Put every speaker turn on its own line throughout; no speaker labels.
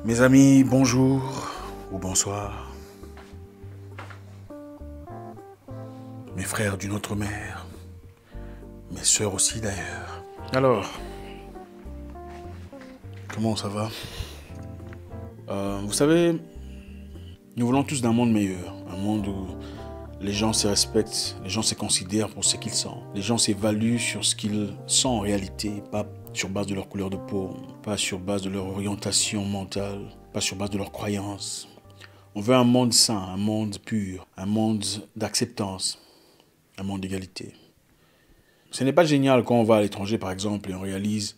Mes amis, bonjour ou bonsoir. Mes frères d'une autre mère. Mes sœurs aussi d'ailleurs. Alors, comment ça va? Vous savez, nous voulons tous d'un monde meilleur. Un monde où les gens se respectent, les gens se considèrent pour ce qu'ils sont. Les gens s'évaluent sur ce qu'ils sont en réalité, pas sur base de leur couleur de peau, pas sur base de leur orientation mentale, pas sur base de leurs croyances. On veut un monde sain, un monde pur, un monde d'acceptance, un monde d'égalité. Ce n'est pas génial quand on va à l'étranger, par exemple, et on réalise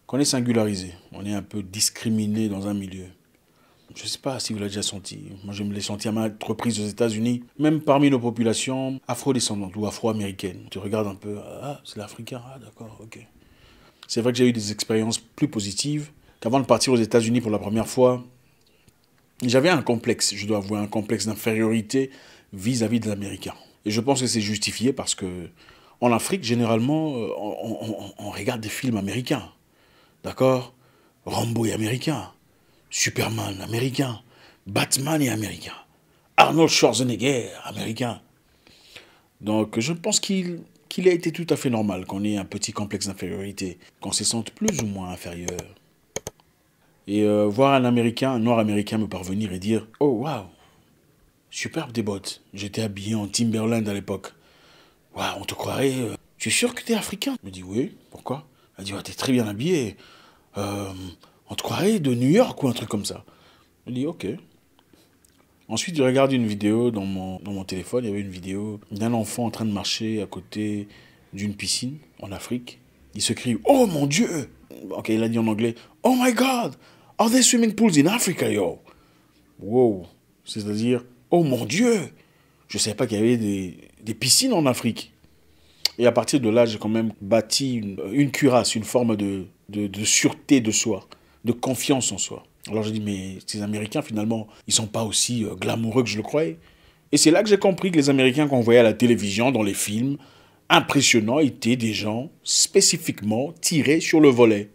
qu'on est singularisé, on est un peu discriminé dans un milieu. Je ne sais pas si vous l'avez déjà senti. Moi, je me l'ai senti à maintes reprises aux États-Unis, même parmi nos populations afro-descendantes ou afro-américaines. Tu regardes un peu, ah, c'est l'Africain, ah d'accord, ok. C'est vrai que j'ai eu des expériences plus positives, qu'avant de partir aux États-Unis pour la première fois, j'avais un complexe, je dois avouer, un complexe d'infériorité vis-à-vis des Américains. Et je pense que c'est justifié parce que en Afrique, généralement, on regarde des films américains. D'accord? Rambo est américain. Superman américain. Batman est américain. Arnold Schwarzenegger américain. Donc je pense qu'il a été tout à fait normal qu'on ait un petit complexe d'infériorité, qu'on se sente plus ou moins inférieur. Et voir un Américain, un noir américain me parvenir et dire « Oh, waouh, superbe des bottes. J'étais habillé en Timberland à l'époque. Waouh, on te croirait... tu es sûr que tu es africain ?» Je me dis « Oui, pourquoi ?» Elle dit « Ouais, t'es très bien habillé. On te croirait de New York ou un truc comme ça. » Je dis « Ok. » Ensuite, je regarde une vidéo dans mon téléphone. Il y avait une vidéo d'un enfant en train de marcher à côté d'une piscine en Afrique. Il se crie « Oh mon Dieu !» Ok, il a dit en anglais « Oh my God! Are there swimming pools in Africa, yo? » Wow. C'est-à-dire « Oh mon Dieu !» Je ne savais pas qu'il y avait des piscines en Afrique. Et à partir de là, j'ai quand même bâti une cuirasse, une forme de sûreté de soi, de confiance en soi. Alors j'ai dit, mais ces Américains, finalement, ils ne sont pas aussi glamoureux que je le croyais. Et c'est là que j'ai compris que les Américains qu'on voyait à la télévision, dans les films, impressionnants, étaient des gens spécifiquement tirés sur le volet.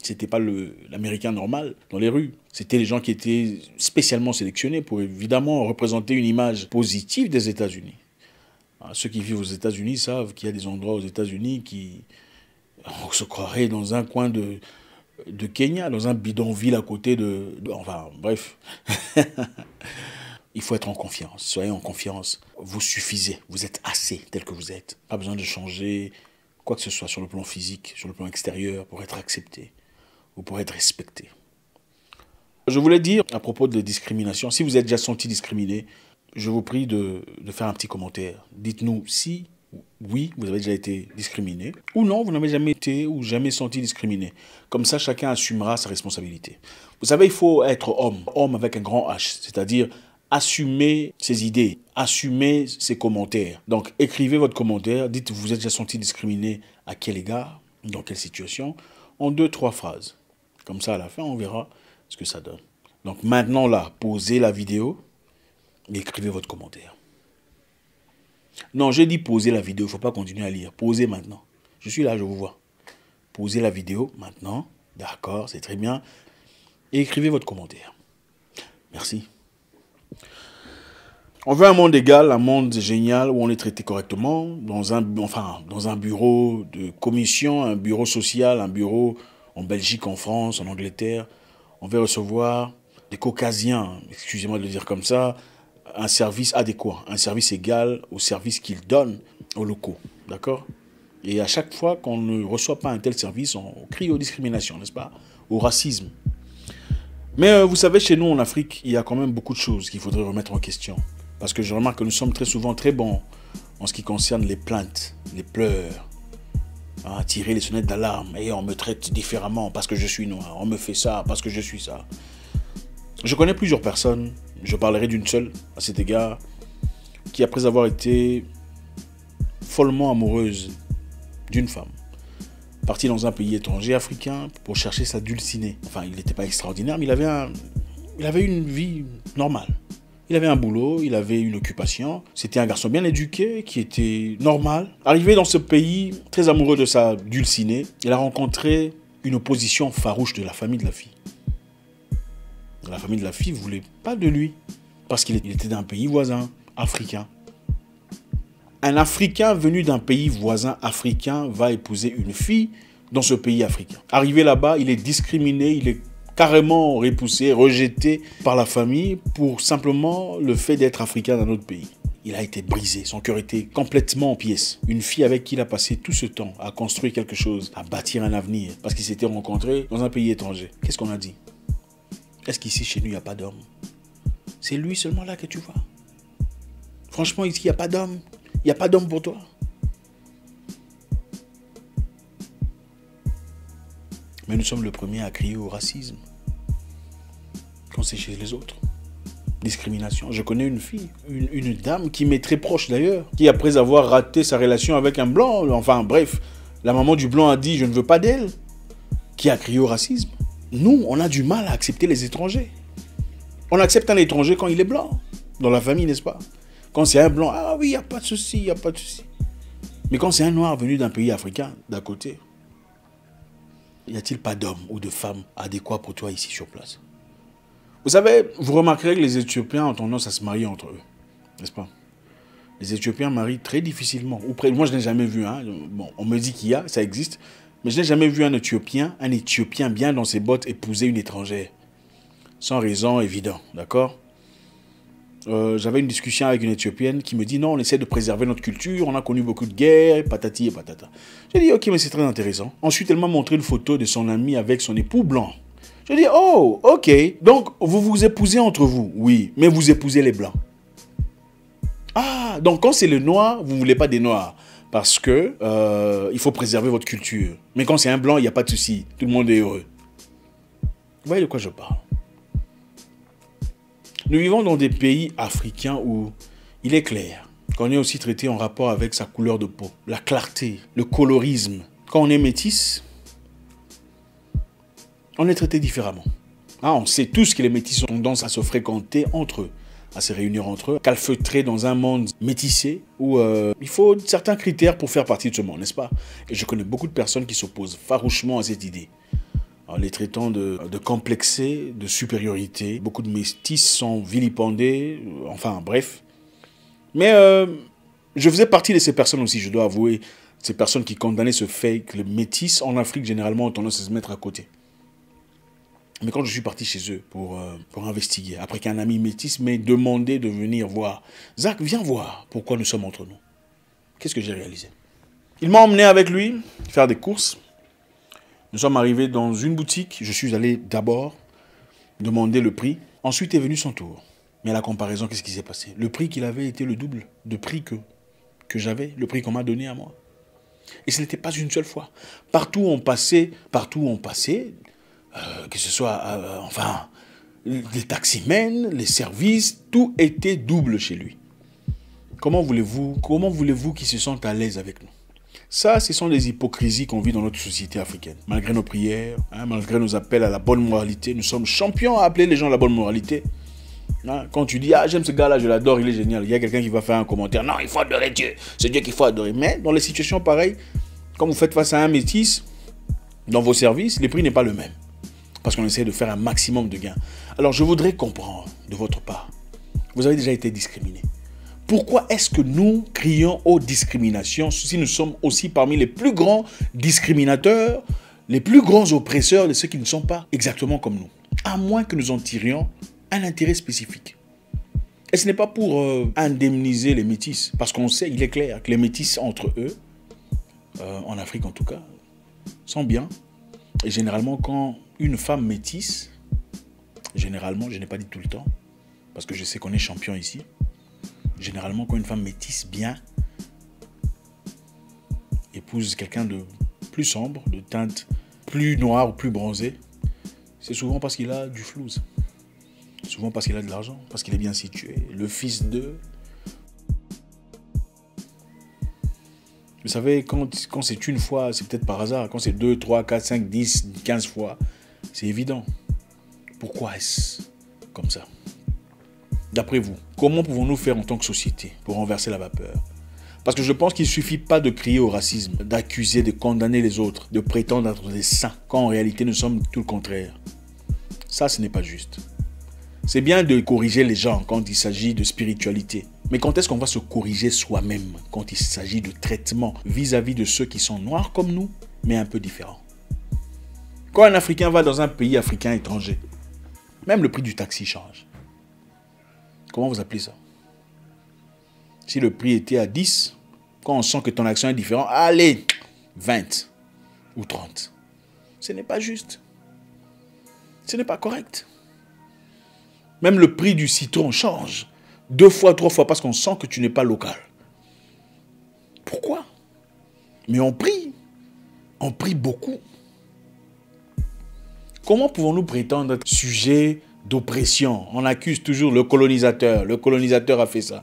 C'était pas l'Américain normal dans les rues. C'était les gens qui étaient spécialement sélectionnés pour évidemment représenter une image positive des États-Unis. Ceux qui vivent aux États-Unis savent qu'il y a des endroits aux États-Unis qui... On se croirait dans un coin de Kenya, dans un bidonville à côté enfin, bref. Il faut être en confiance. Soyez en confiance. Vous suffisez. Vous êtes assez tel que vous êtes. Pas besoin de changer quoi que ce soit sur le plan physique, sur le plan extérieur, pour être accepté ou pour être respecté. Je voulais dire, à propos de discrimination, si vous êtes déjà senti discriminé, je vous prie de faire un petit commentaire. Dites-nous si, oui, vous avez déjà été discriminé, ou non, vous n'avez jamais été ou jamais senti discriminé. Comme ça, chacun assumera sa responsabilité. Vous savez, il faut être homme, homme avec un grand H, c'est-à-dire assumer ses idées, assumer ses commentaires. Donc, écrivez votre commentaire, dites vous êtes déjà senti discriminé à quel égard, dans quelle situation, en 2-3 phrases. Comme ça, à la fin, on verra ce que ça donne. Donc maintenant, là, posez la vidéo et écrivez votre commentaire. Non, j'ai dit poser la vidéo, il ne faut pas continuer à lire. Posez maintenant. Je suis là, je vous vois. Posez la vidéo maintenant. D'accord, c'est très bien. Et écrivez votre commentaire. Merci. On veut un monde égal, un monde génial où on est traité correctement, dans un bureau de commission, un bureau social, un bureau en Belgique, en France, en Angleterre. On veut recevoir des caucasiens, excusez-moi de le dire comme ça, un service adéquat, un service égal au service qu'ils donnent aux locaux, d'accord? Et à chaque fois qu'on ne reçoit pas un tel service, on crie aux discriminations, n'est-ce pas? Au racisme. Mais vous savez, chez nous en Afrique, il y a quand même beaucoup de choses qu'il faudrait remettre en question. Parce que je remarque que nous sommes très souvent très bons en ce qui concerne les plaintes, les pleurs, tirer les sonnettes d'alarme. Et on me traite différemment parce que je suis noir, on me fait ça parce que je suis ça. Je connais plusieurs personnes, je parlerai d'une seule à cet égard, qui après avoir été follement amoureuse d'une femme, partie dans un pays étranger africain pour chercher sa dulcinée. Enfin, il n'était pas extraordinaire, mais il avait une vie normale. Il avait un boulot, il avait une occupation. C'était un garçon bien éduqué, qui était normal. Arrivé dans ce pays, très amoureux de sa dulcinée, il a rencontré une opposition farouche de la famille de la fille. La famille de la fille ne voulait pas de lui. Parce qu'il était d'un pays voisin, africain. Un Africain venu d'un pays voisin africain va épouser une fille dans ce pays africain. Arrivé là-bas, il est discriminé, il est carrément repoussé, rejeté par la famille pour simplement le fait d'être africain d'un autre pays. Il a été brisé, son cœur était complètement en pièces. Une fille avec qui il a passé tout ce temps à construire quelque chose, à bâtir un avenir, parce qu'ils s'étaient rencontrés dans un pays étranger. Qu'est-ce qu'on a dit? Est-ce qu'ici, chez nous, il n'y a pas d'homme? C'est lui seulement là que tu vois. Franchement, ici, il n'y a pas d'homme. Il n'y a pas d'homme pour toi. Mais nous sommes le premier à crier au racisme. Quand c'est chez les autres. Discrimination. Je connais une fille, une dame qui m'est très proche d'ailleurs, qui après avoir raté sa relation avec un blanc, enfin bref, la maman du blanc a dit « je ne veux pas d'elle », qui a crié au racisme. Nous, on a du mal à accepter les étrangers. On accepte un étranger quand il est blanc, dans la famille, n'est-ce pas? Quand c'est un blanc, ah oui, il n'y a pas de souci, il n'y a pas de souci. Mais quand c'est un noir venu d'un pays africain, d'à côté, y a-t-il pas d'hommes ou de femmes adéquats pour toi ici sur place? Vous savez, vous remarquerez que les Éthiopiens ont tendance à se marier entre eux, n'est-ce pas? Les Éthiopiens marient très difficilement. Moi, je n'ai jamais vu, hein. Bon, on me dit qu'il y a, ça existe, mais je n'ai jamais vu un Éthiopien bien dans ses bottes épouser une étrangère. Sans raison évidente, d'accord? J'avais une discussion avec une Éthiopienne qui me dit non, on essaie de préserver notre culture, on a connu beaucoup de guerres, patati et patata. J'ai dit ok, mais c'est très intéressant. Ensuite, elle m'a montré une photo de son ami avec son époux blanc. J'ai dit oh, ok, donc vous vous épousez entre vous, oui, mais vous épousez les blancs. Ah, donc quand c'est le noir, vous ne voulez pas des noirs parce que il faut préserver votre culture. Mais quand c'est un blanc, il n'y a pas de souci, tout le monde est heureux. Vous voyez de quoi je parle? Nous vivons dans des pays africains où il est clair qu'on est aussi traité en rapport avec sa couleur de peau, la clarté, le colorisme. Quand on est métis, on est traité différemment. Ah, on sait tous que les métis ont tendance à se fréquenter entre eux, à se réunir entre eux, calfeutrer dans un monde métissé où il faut certains critères pour faire partie de ce monde, n'est-ce pas? Et je connais beaucoup de personnes qui s'opposent farouchement à cette idée. En les traitant de complexés, de supériorité. Beaucoup de métis sont vilipendés, enfin bref. Mais je faisais partie de ces personnes aussi, je dois avouer, ces personnes qui condamnaient ce fait que les métis en Afrique généralement ont tendance à se mettre à côté. Mais quand je suis parti chez eux pour investiguer, après qu'un ami métis m'ait demandé de venir voir, Zach, viens voir pourquoi nous sommes entre nous. Qu'est-ce que j'ai réalisé? Il m'a emmené avec lui faire des courses. Nous sommes arrivés dans une boutique. Je suis allé d'abord demander le prix. Ensuite est venu son tour. Mais à la comparaison, qu'est-ce qui s'est passé? Le prix qu'il avait était le double de prix que j'avais, le prix qu'on m'a donné à moi. Et ce n'était pas une seule fois. Partout où on passait, que ce soit, enfin, les taximens, les services, tout était double chez lui. Comment voulez-vous qu'ils se sentent à l'aise avec nous? Ça, ce sont des hypocrisies qu'on vit dans notre société africaine. Malgré nos prières, hein, malgré nos appels à la bonne moralité, nous sommes champions à appeler les gens à la bonne moralité. Hein, quand tu dis, ah, j'aime ce gars-là, je l'adore, il est génial, il y a quelqu'un qui va faire un commentaire, non, il faut adorer Dieu, c'est Dieu qu'il faut adorer. Mais dans les situations pareilles, quand vous faites face à un métis, dans vos services, le prix n'est pas le même. Parce qu'on essaie de faire un maximum de gains. Alors, je voudrais comprendre de votre part, vous avez déjà été discriminé. Pourquoi est-ce que nous crions aux discriminations si nous sommes aussi parmi les plus grands discriminateurs, les plus grands oppresseurs de ceux qui ne sont pas exactement comme nous? À moins que nous en tirions un intérêt spécifique. Et ce n'est pas pour indemniser les métis, parce qu'on sait, il est clair, que les métis entre eux, en Afrique en tout cas, sont bien. Et généralement, quand une femme métisse, généralement, je n'ai pas dit tout le temps, parce que je sais qu'on est champion ici, généralement, quand une femme métisse bien, épouse quelqu'un de plus sombre, de teinte plus noire ou plus bronzée, c'est souvent parce qu'il a du flouze. Souvent parce qu'il a de l'argent, parce qu'il est bien situé. Le fils de... Vous savez, quand c'est une fois, c'est peut-être par hasard. Quand c'est 2, 3, 4, 5, 10, 15 fois, c'est évident. Pourquoi est-ce comme ça? D'après vous, comment pouvons-nous faire en tant que société pour renverser la vapeur? Parce que je pense qu'il ne suffit pas de crier au racisme, d'accuser, de condamner les autres, de prétendre être des saints, quand en réalité nous sommes tout le contraire. Ça, ce n'est pas juste. C'est bien de corriger les gens quand il s'agit de spiritualité. Mais quand est-ce qu'on va se corriger soi-même quand il s'agit de traitement vis-à-vis de ceux qui sont noirs comme nous, mais un peu différents? Quand un Africain va dans un pays africain étranger, même le prix du taxi change. Comment vous appelez ça? Si le prix était à 10, quand on sent que ton action est différente, allez, 20 ou 30. Ce n'est pas juste. Ce n'est pas correct. Même le prix du citron change. 2 fois, 3 fois, parce qu'on sent que tu n'es pas local. Pourquoi? Mais on prie. On prie beaucoup. Comment pouvons-nous prétendre être sujet d'oppression? On accuse toujours le colonisateur. Le colonisateur a fait ça.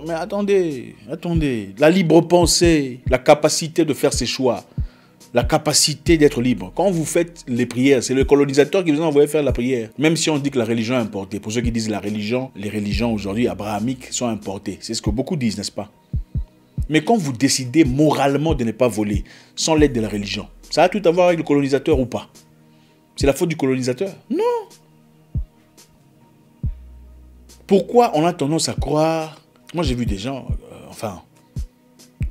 Mais attendez. La libre pensée, la capacité de faire ses choix, la capacité d'être libre. Quand vous faites les prières, c'est le colonisateur qui vous a envoyé faire la prière. Même si on dit que la religion est importée. Pour ceux qui disent la religion, les religions aujourd'hui abrahamiques sont importées. C'est ce que beaucoup disent, n'est-ce pas? Mais quand vous décidez moralement de ne pas voler, sans l'aide de la religion, ça a tout à voir avec le colonisateur ou pas? C'est la faute du colonisateur? Non. Pourquoi on a tendance à croire... Moi, j'ai vu des gens,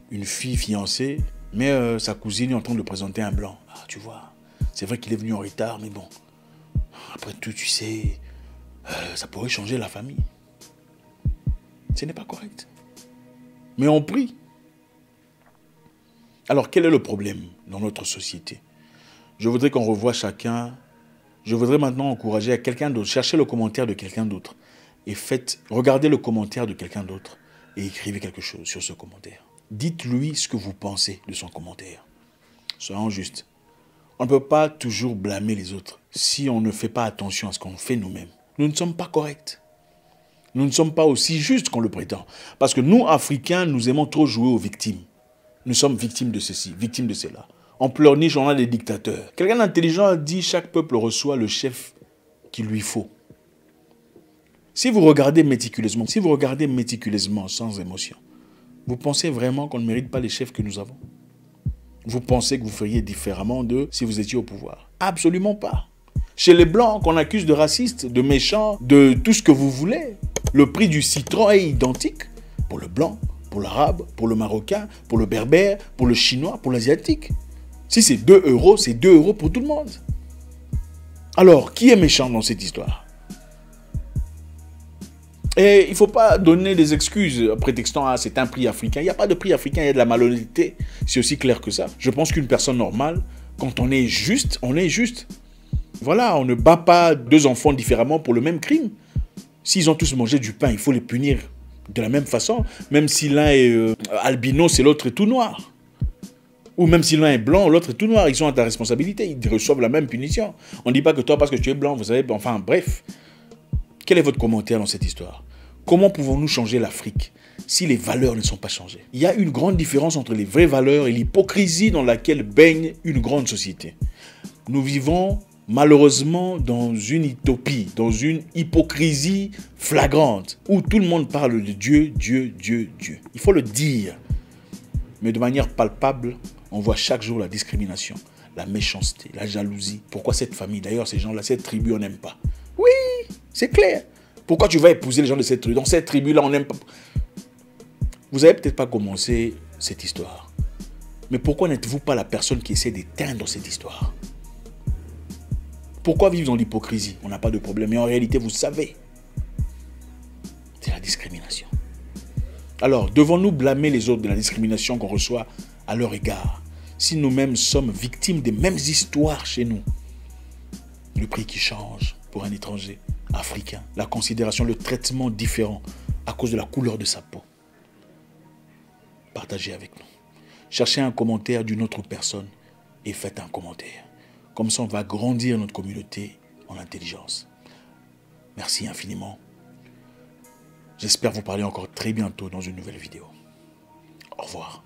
une fille fiancée, mais sa cousine est en train de présenter un blanc. Ah, tu vois, c'est vrai qu'il est venu en retard, mais bon, après tout, tu sais, ça pourrait changer la famille. Ce n'est pas correct. Mais on prie. Alors, quel est le problème dans notre société? Je voudrais qu'on revoie chacun. Je voudrais maintenant encourager à quelqu'un d'autre. Cherchez le commentaire de quelqu'un d'autre. Et regardez le commentaire de quelqu'un d'autre. Et écrivez quelque chose sur ce commentaire. Dites-lui ce que vous pensez de son commentaire. Soyons justes. On ne peut pas toujours blâmer les autres si on ne fait pas attention à ce qu'on fait nous-mêmes. Nous ne sommes pas corrects. Nous ne sommes pas aussi justes qu'on le prétend. Parce que nous, Africains, nous aimons trop jouer aux victimes. Nous sommes victimes de ceci, victimes de cela. On pleurniche, on a des dictateurs. Quelqu'un d'intelligent a dit « Chaque peuple reçoit le chef qu'il lui faut ». Si vous regardez méticuleusement, sans émotion, vous pensez vraiment qu'on ne mérite pas les chefs que nous avons? Vous pensez que vous feriez différemment d'eux si vous étiez au pouvoir? Absolument pas. Chez les Blancs, qu'on accuse de racistes, de méchants, de tout ce que vous voulez, le prix du citron est identique pour le Blanc, pour l'Arabe, pour le Marocain, pour le Berbère, pour le Chinois, pour l'Asiatique. Si c'est 2 euros, c'est 2 euros pour tout le monde. Alors, qui est méchant dans cette histoire? Et il ne faut pas donner des excuses prétextant « Ah, c'est un prix africain ». Il n'y a pas de prix africain, il y a de la malhonnêteté. C'est aussi clair que ça. Je pense qu'une personne normale, quand on est juste, on est juste. Voilà, on ne bat pas 2 enfants différemment pour le même crime. S'ils ont tous mangé du pain, il faut les punir de la même façon. Même si l'un est albinos et l'autre est tout noir. Ou même si l'un est blanc, l'autre est tout noir. Ils sont à ta responsabilité. Ils reçoivent la même punition. On ne dit pas que toi, parce que tu es blanc, vous savez... Enfin, bref. Quel est votre commentaire dans cette histoire? Comment pouvons-nous changer l'Afrique si les valeurs ne sont pas changées? Il y a une grande différence entre les vraies valeurs et l'hypocrisie dans laquelle baigne une grande société. Nous vivons malheureusement dans une utopie, dans une hypocrisie flagrante, où tout le monde parle de Dieu, Dieu, Dieu, Dieu. Il faut le dire. Mais de manière palpable, on voit chaque jour la discrimination, la méchanceté, la jalousie. Pourquoi cette famille? D'ailleurs, ces gens-là, cette tribu, on n'aime pas. Oui, c'est clair. Pourquoi tu vas épouser les gens de cette tribu? Dans cette tribu-là, on n'aime pas. Vous n'avez peut-être pas commencé cette histoire. Mais pourquoi n'êtes-vous pas la personne qui essaie d'éteindre cette histoire? Pourquoi vivre dans l'hypocrisie? On n'a pas de problème. Mais en réalité, vous savez, c'est la discrimination. Alors, devons-nous blâmer les autres de la discrimination qu'on reçoit à leur égard, si nous-mêmes sommes victimes des mêmes histoires chez nous? Le prix qui change pour un étranger africain, la considération, le traitement différent à cause de la couleur de sa peau. Partagez avec nous. Cherchez un commentaire d'une autre personne et faites un commentaire. Comme ça, on va grandir notre communauté en intelligence. Merci infiniment. J'espère vous parler encore très bientôt dans une nouvelle vidéo. Au revoir.